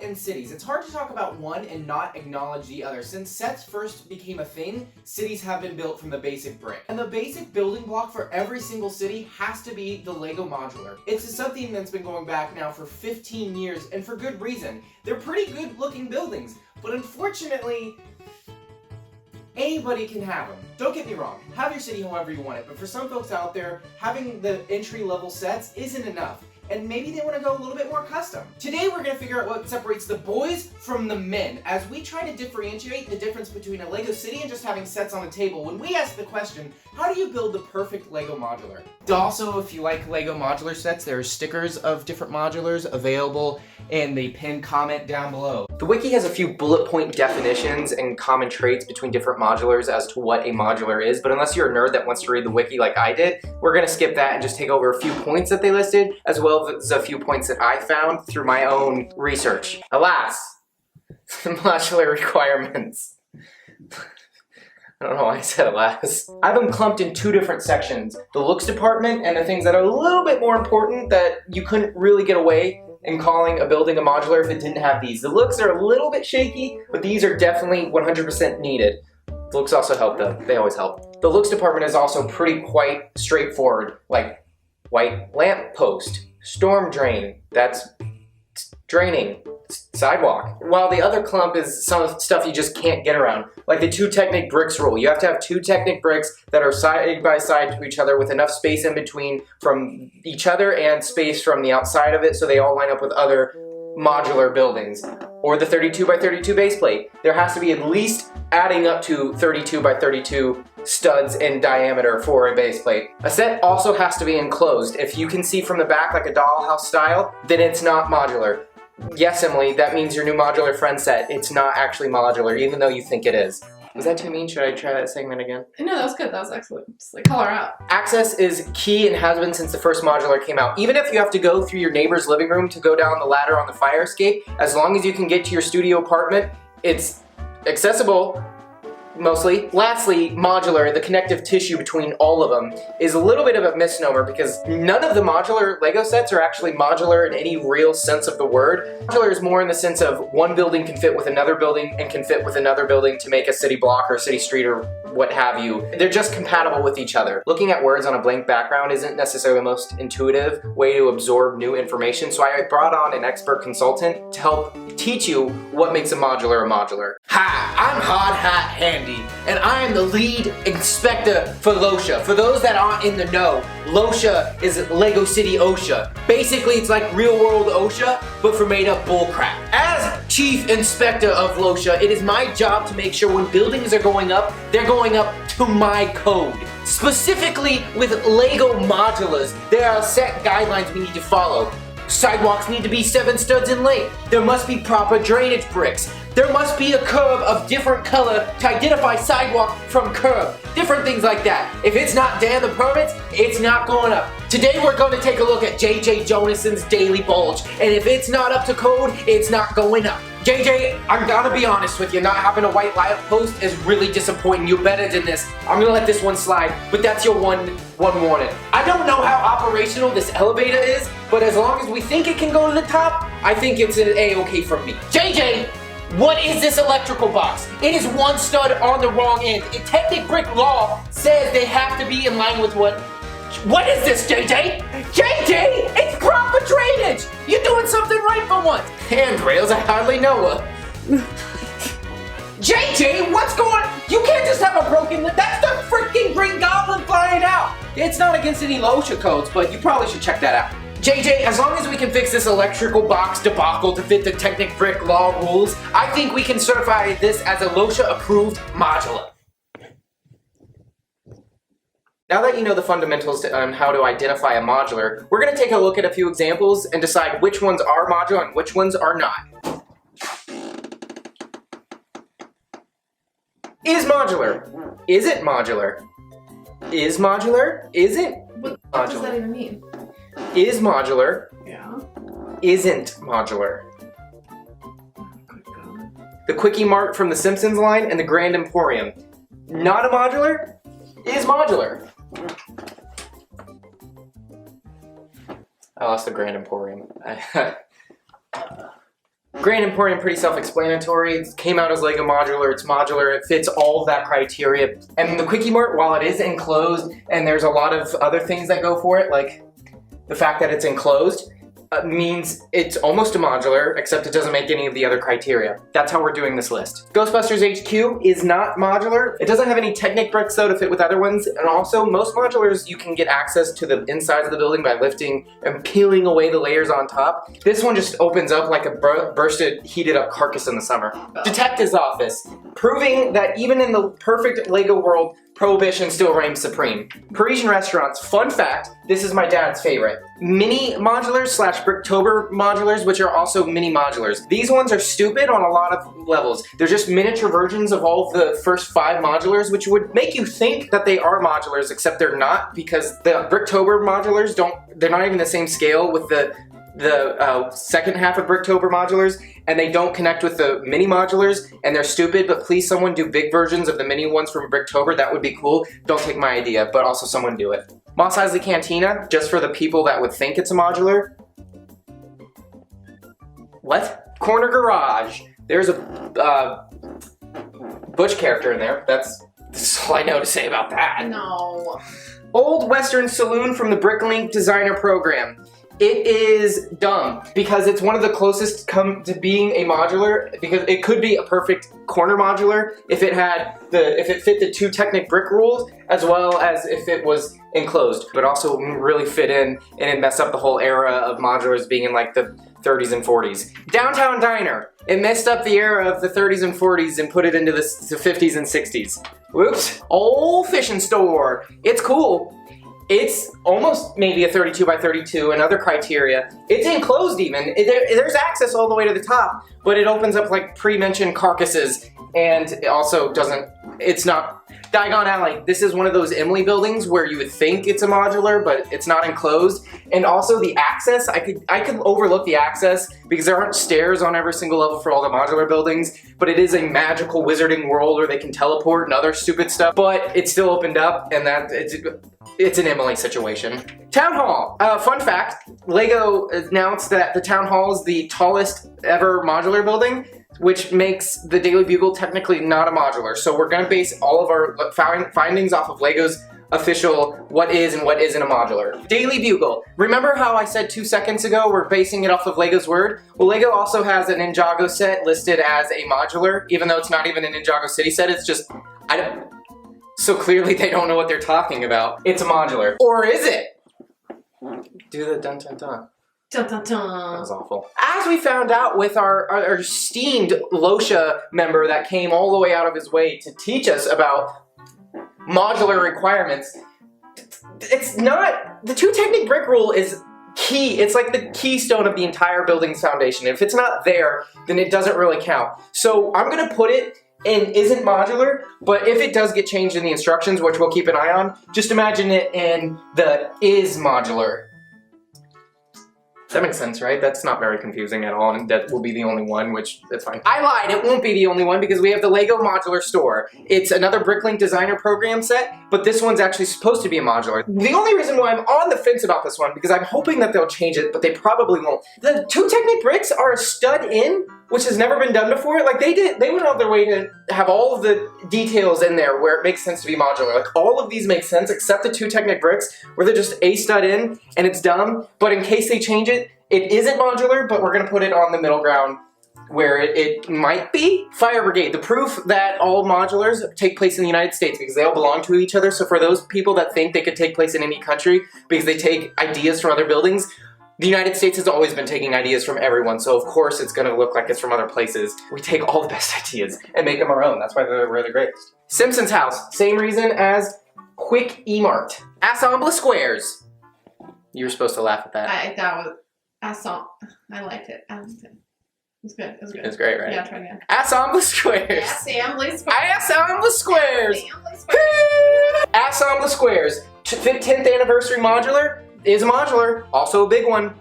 and cities. It's hard to talk about one and not acknowledge the other. Since sets first became a thing, cities have been built from the basic brick. And the basic building block for every single city has to be the Lego Modular. It's something that's been going back now for 15 years, and for good reason. They're pretty good looking buildings, but unfortunately, anybody can have them. Don't get me wrong, have your city however you want it, but for some folks out there, having the entry-level sets isn't enough, and maybe they want to go a little bit more custom. Today we're going to figure out what separates the boys from the men, as we try to differentiate the difference between a Lego city and just having sets on a table when we ask the question, how do you build the perfect Lego modular? Also, if you like Lego modular sets, there are stickers of different modulars available in the pinned comment down below. The wiki has a few bullet point definitions and common traits between different modulars as to what a modular is, but unless you're a nerd that wants to read the wiki like I did, we're gonna skip that and just take over a few points that they listed, as well as a few points that I found through my own research. Alas, modular requirements. I don't know why I said alas. I have them clumped in two different sections. The looks department and the things that are a little bit more important that you couldn't really get away in calling a building a modular if it didn't have these. The looks are a little bit shaky, but these are definitely 100% needed. The looks also help though, they always help. The looks department is also pretty quite straightforward, like white lamp post, storm drain, that's draining, sidewalk. While the other clump is some stuff you just can't get around, like the 2 Technic bricks rule. You have to have 2 Technic bricks that are side by side to each other with enough space in between from each other and space from the outside of it so they all line up with other modular buildings. Or the 32 by 32 base plate. There has to be at least adding up to 32 by 32 studs in diameter for a base plate. A set also has to be enclosed. If you can see from the back like a dollhouse style, then it's not modular. Yes, Emily, that means your new modular friend set. It's not actually modular, even though you think it is. Was that too mean? Should I try that segment again? No, that was good. That was excellent. Just like call her out. Access is key and has been since the first modular came out. Even if you have to go through your neighbor's living room to go down the ladder on the fire escape, as long as you can get to your studio apartment, it's accessible. Mostly. Lastly, modular, the connective tissue between all of them, is a little bit of a misnomer because none of the modular Lego sets are actually modular in any real sense of the word. Modular is more in the sense of one building can fit with another building and can fit with another building to make a city block or a city street or what have you. They're just compatible with each other. Looking at words on a blank background isn't necessarily the most intuitive way to absorb new information, so I brought on an expert consultant to help teach you what makes a modular a modular. Hi, I'm Hard Hat Handy, and I am the lead inspector for LOSHA. For those that aren't in the know, LOSHA is Lego City OSHA. Basically, it's like real world OSHA, but for made up bullcrap. As chief inspector of LOSHA, it is my job to make sure when buildings are going up, they're going up to my code. Specifically with Lego modulars, there are set guidelines we need to follow. Sidewalks need to be 7 studs in length. There must be proper drainage bricks. There must be a curb of different color to identify sidewalk from curb. Different things like that. If it's not there in the permits, it's not going up. Today we're going to take a look at JJ Jonason's Daily Bulge. And if it's not up to code, it's not going up. JJ, I'm gonna be honest with you, not having a white light post is really disappointing. You're better than this. I'm gonna let this one slide, but that's your one warning. I don't know how operational this elevator is, but as long as we think it can go to the top, I think it's an A-okay from me. JJ, what is this electrical box? It is 1 stud on the wrong end. Technic brick law says they have to be in line with what is this, JJ? JJ, it's proper drainage! You're doing something right for once. Handrails, I hardly know her. JJ, what's going on? You can't just have a broken lip. That's the freaking Green Goblin flying out. It's not against any LOSHA codes, but you probably should check that out. JJ, as long as we can fix this electrical box debacle to fit the Technic brick law rules, I think we can certify this as a LOSHA approved modular. Now that you know the fundamentals on how to identify a modular, we're going to take a look at a few examples and decide which ones are modular and which ones are not. Is modular? Is it modular? Is modular? Isn't What modular? does that even mean? Is modular? Yeah. Isn't modular? Good God. The Quickie Mart from the Simpsons line and the Grand Emporium. Not a modular? Is modular. I lost the Grand Emporium. Grand important, pretty self-explanatory. It came out as Lego Modular, it's modular, it fits all of that criteria. And the Quickie Mart, while it is enclosed, and there's a lot of other things that go for it, like the fact that it's enclosed, means it's almost a modular, except it doesn't make any of the other criteria. That's how we're doing this list. Ghostbusters HQ is not modular. It doesn't have any Technic bricks though to fit with other ones, and also most modulars you can get access to the insides of the building by lifting and peeling away the layers on top. This one just opens up like a bursted, heated up carcass in the summer. Detective's office, proving that even in the perfect Lego world, Prohibition still reigns supreme. Parisian restaurants, fun fact, this is my dad's favorite. Mini modulars slash Bricktober modulars, which are also mini modulars. These ones are stupid on a lot of levels. They're just miniature versions of all of the first 5 modulars, which would make you think that they are modulars, except they're not, because the Bricktober modulars they're not even the same scale with the second half of Bricktober modulars, and they don't connect with the mini modulars, and they're stupid, but please someone do big versions of the mini ones from Bricktober. That would be cool. Don't take my idea, but also someone do it. Moss Eisley Cantina, just for the people that would think it's a modular. What? Corner Garage. There's a Butch character in there. That's all I know to say about that. No. Old Western Saloon from the Bricklink Designer Program. It is dumb because it's one of the closest come to being a modular, because it could be a perfect corner modular if it fit the 2 Technic brick rules, as well as if it was enclosed, but also really fit in and it messed up the whole era of modulars being in like the 30s and 40s. Downtown Diner. It messed up the era of the 30s and 40s and put it into the 50s and 60s. Whoops. Old Fishing Store. It's cool. It's almost maybe a 32 by 32 and other criteria. It's enclosed even. There's access all the way to the top, but it opens up like pre-mentioned carcasses, and it also it's not. Diagon Alley, this is one of those Emily buildings where you would think it's a modular, but it's not enclosed. And also the access, I could overlook the access because there aren't stairs on every single level for all the modular buildings, but it is a magical wizarding world where they can teleport and other stupid stuff, but it's still opened up, and it's an Emily situation. Town Hall. Fun fact, Lego announced that the Town Hall is the tallest ever modular building, which makes the Daily Bugle technically not a modular. So we're gonna base all of our findings off of Lego's official what is and what isn't a modular. Daily Bugle. Remember how I said 2 seconds ago we're basing it off of Lego's word? Well, Lego also has an Ninjago set listed as a modular, even though it's not even a Ninjago City set, it's just, so clearly they don't know what they're talking about. It's a modular. Or is it? Do the dun dun dun. Dun, dun, dun. That was awful. As we found out with our esteemed LOSHA member that came all the way out of his way to teach us about modular requirements, it's not, the 2 Technic brick rule is key. It's like the keystone of the entire building's foundation. If it's not there, then it doesn't really count. So I'm gonna put it in isn't modular, but if it does get changed in the instructions, which we'll keep an eye on, just imagine it in the is modular. That makes sense, right? That's not very confusing at all, and that will be the only one, which, that's fine. I lied, it won't be the only one because we have the Lego Modular Store. It's another Bricklink Designer Program set, but this one's actually supposed to be a modular. The only reason why I'm on the fence about this one, because I'm hoping that they'll change it, but they probably won't. The 2 Technic bricks are a stud in, which has never been done before. Like they went out of their way to have all of the details in there where it makes sense to be modular. Like all of these make sense except the 2 Technic bricks where they're just a stud in and it's dumb. But in case they change it, it isn't modular, but we're gonna put it on the middle ground where it might be. Fire Brigade, the proof that all modulars take place in the United States because they all belong to each other. So for those people that think they could take place in any country because they take ideas from other buildings, the United States has always been taking ideas from everyone, so of course it's gonna look like it's from other places. We take all the best ideas and make them our own. That's why we're the greatest. Simpsons House, same reason as Quickie Mart. Assemble Squares. You were supposed to laugh at that. I liked it. It was good. It was good. It was great, right? Yeah, try again. Assemble Squares. Assembly Squares. Assemble Squares. Assembly Squares. Assemble Squares. 10th anniversary modular is a modular, also a big one.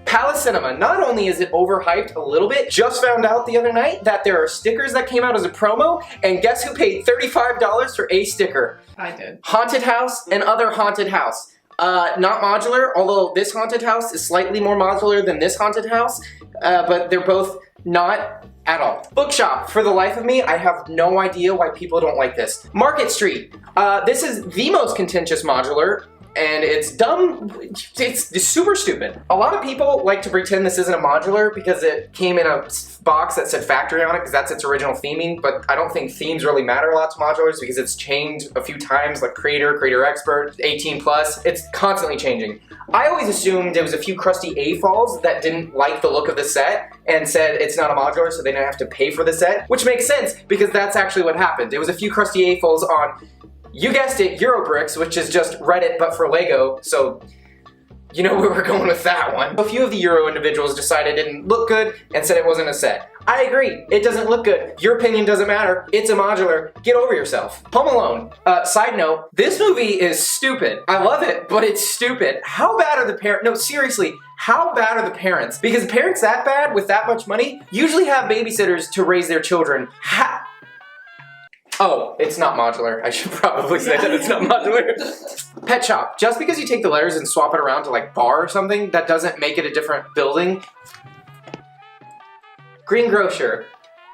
Palace Cinema, not only is it overhyped a little bit, just found out the other night that there are stickers that came out as a promo, and guess who paid $35 for a sticker? I did. Haunted House and Other Haunted House. Not modular, although this haunted house is slightly more modular than this haunted house, but they're both not at all. Bookshop, for the life of me, I have no idea why people don't like this. Market Street, this is the most contentious modular, and it's dumb, it's super stupid. A lot of people like to pretend this isn't a modular because it came in a box that said factory on it because that's its original theming, but I don't think themes really matter a lot to modulars because it's changed a few times, like Creator Expert, 18 plus, it's constantly changing. I always assumed there was a few crusty AFOLs that didn't like the look of the set and said it's not a modular so they didn't have to pay for the set, which makes sense because that's actually what happened. There was a few crusty AFOLs on, you guessed it, Eurobricks, which is just Reddit but for Lego, so you know where we're going with that one. A few of the Euro individuals decided it didn't look good and said it wasn't a set. I agree, it doesn't look good. Your opinion doesn't matter, it's a modular, get over yourself. Home Alone, side note, this movie is stupid. I love it, but it's stupid. How bad are the parents? No, seriously, how bad are the parents? Because parents that bad with that much money usually have babysitters to raise their children. Oh, it's not modular. I should probably say that it's not modular. Pet Shop. Just because you take the letters and swap it around to like bar or something, that doesn't make it a different building. Green Grocer.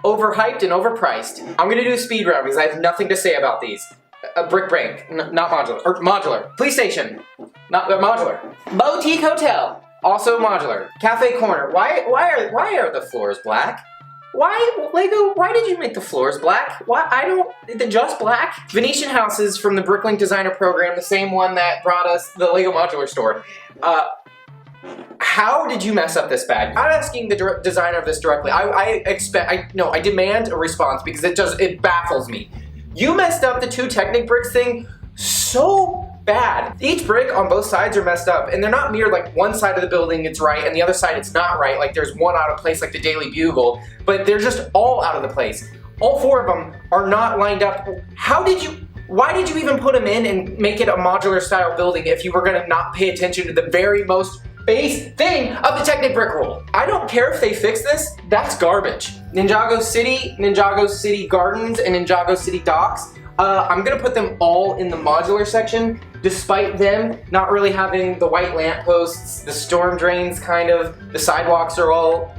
Overhyped and overpriced. I'm gonna do a speed round because I have nothing to say about these. Brick Bank. Not modular. Or modular. Police Station. Not modular. Boutique Hotel. Also modular. Cafe Corner. Why are the floors black? Why, Lego, why did you make the floors black? Why, they're just black? Venetian Houses from the Bricklink Designer Program, the same one that brought us the Lego Modular Store. How did you mess up this bad? I'm asking the designer of this directly. I demand a response because it baffles me. You messed up the two Technic bricks thing so bad. Each brick on both sides are messed up, and they're not mirrored like one side of the building it's right and the other side it's not right, like there's one out of place like the Daily Bugle, but they're just all out of the place. All four of them are not lined up. Why did you even put them in and make it a modular style building if you were gonna not pay attention to the very most base thing of the Technic brick rule? I don't care if they fix this, that's garbage. Ninjago City Gardens, and Ninjago City Docks. I'm gonna put them all in the modular section, despite them not really having the white lampposts, the storm drains the sidewalks are all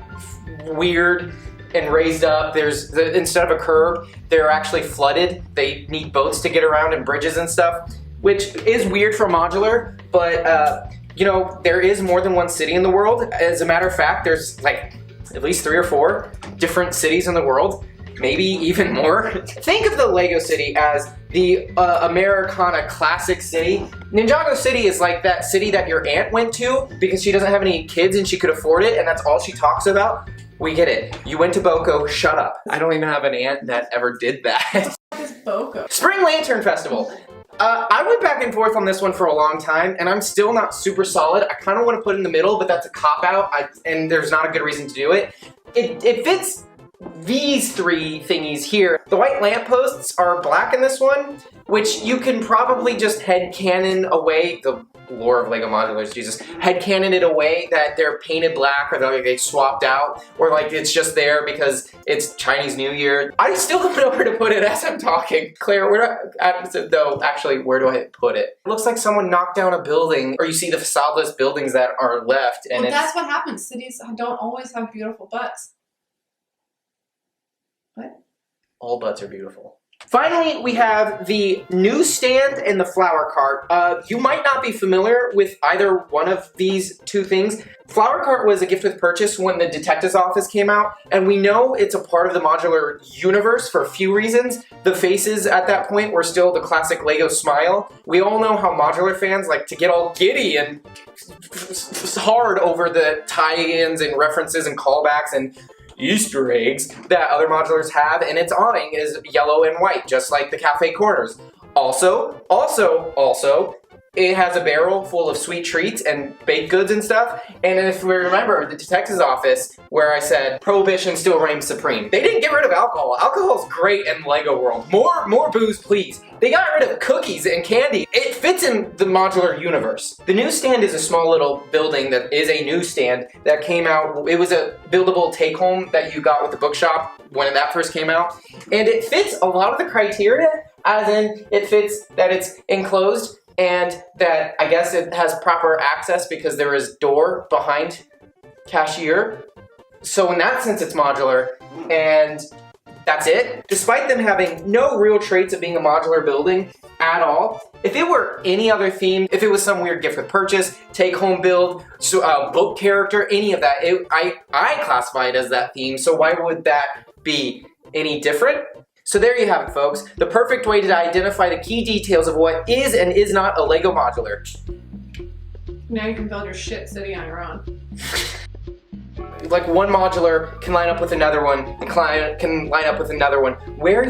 weird and raised up. Instead of a curb, they're actually flooded. They need boats to get around and bridges and stuff, which is weird for modular, but you know, there is more than one city in the world. As a matter of fact, there's like at least 3 or 4 different cities in the world. Maybe even more. Think of the Lego City as the Americana classic city. Ninjago City is like that city that your aunt went to because she doesn't have any kids and she could afford it and that's all she talks about. We get it. You went to Boko, shut up. I don't even have an aunt that ever did that. What is Boko? Spring Lantern Festival. I went back and forth on this one for a long time and I'm still not super solid. I kind of want to put it in the middle, but that's a cop-out and there's not a good reason to do it. It fits these 3 thingies here. The white lampposts are black in this one, which you can probably just headcanon away, the lore of Lego Modulars, Jesus, headcanon it away that they're painted black or they swapped out, or like it's just there because it's Chinese New Year. I still don't know where to put it as I'm talking. Claire, where do I put it? It looks like someone knocked down a building, or you see the facadeless buildings that are left. And well, that's what happens. Cities don't always have beautiful butts. What? All butts are beautiful. Finally, we have the newsstand and the flower cart. You might not be familiar with either one of these 2 things. Flower cart was a gift with purchase when the detective's office came out, and we know it's a part of the modular universe for a few reasons. The faces at that point were still the classic Lego smile. We all know how modular fans like to get all giddy and hard over the tie-ins and references and callbacks and Easter eggs that other modulars have, and its awning is yellow and white, just like the cafe corners. Also, it has a barrel full of sweet treats and baked goods and stuff. And if we remember the detective's office, where I said prohibition still reigns supreme, they didn't get rid of alcohol. Alcohol's great in Lego world. More booze, please. They got rid of cookies and candy. It fits in the modular universe. The newsstand is a small little building that is a newsstand that came out. It was a buildable take-home that you got with the bookshop when that first came out. And it fits a lot of the criteria, as in it fits that it's enclosed and that I guess it has proper access because there is door behind cashier. So in that sense, it's modular, and that's it. Despite them having no real traits of being a modular building at all, if it were any other theme, if it was some weird gift with purchase, take-home build, book character, any of that, I classify it as that theme, so why would that be any different? So there you have it, folks. The perfect way to identify the key details of what is and is not a Lego modular. Now you can build your shit city on your own. Like one modular can line up with another one, and can line up with another one. Why are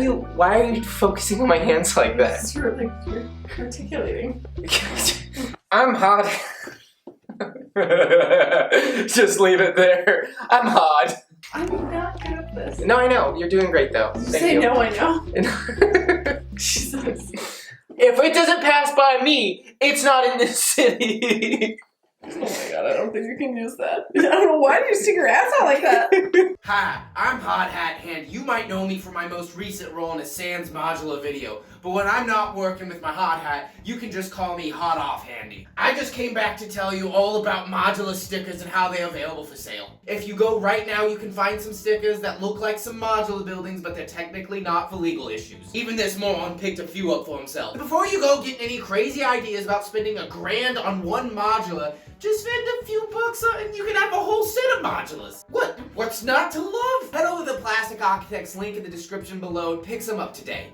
you focusing on my hands like that? You're articulating. I'm hot. Just leave it there. I'm hot. I'm not good at this. No, I know. You're doing great though. Did you Thank say you. no, I know? Jesus. If it doesn't pass by me, it's not in this city. Oh my god, I don't think you can use that. I don't know, why do you stick your ass out like that? Hi, I'm Hot Hat Hand. You might know me from my most recent role in a Sans Modular video, but when I'm not working with my hot hat, you can just call me Hot Off Handy. I just came back to tell you all about modular stickers and how they're available for sale. If you go right now, you can find some stickers that look like some modular buildings, but they're technically not for legal issues. Even this moron picked a few up for himself. Before you go get any crazy ideas about spending $1,000 on one modular, just spend a few bucks and you can have a whole set of modulars. What's not to love? Head over to the Plastic Architects link in the description below and pick some up today.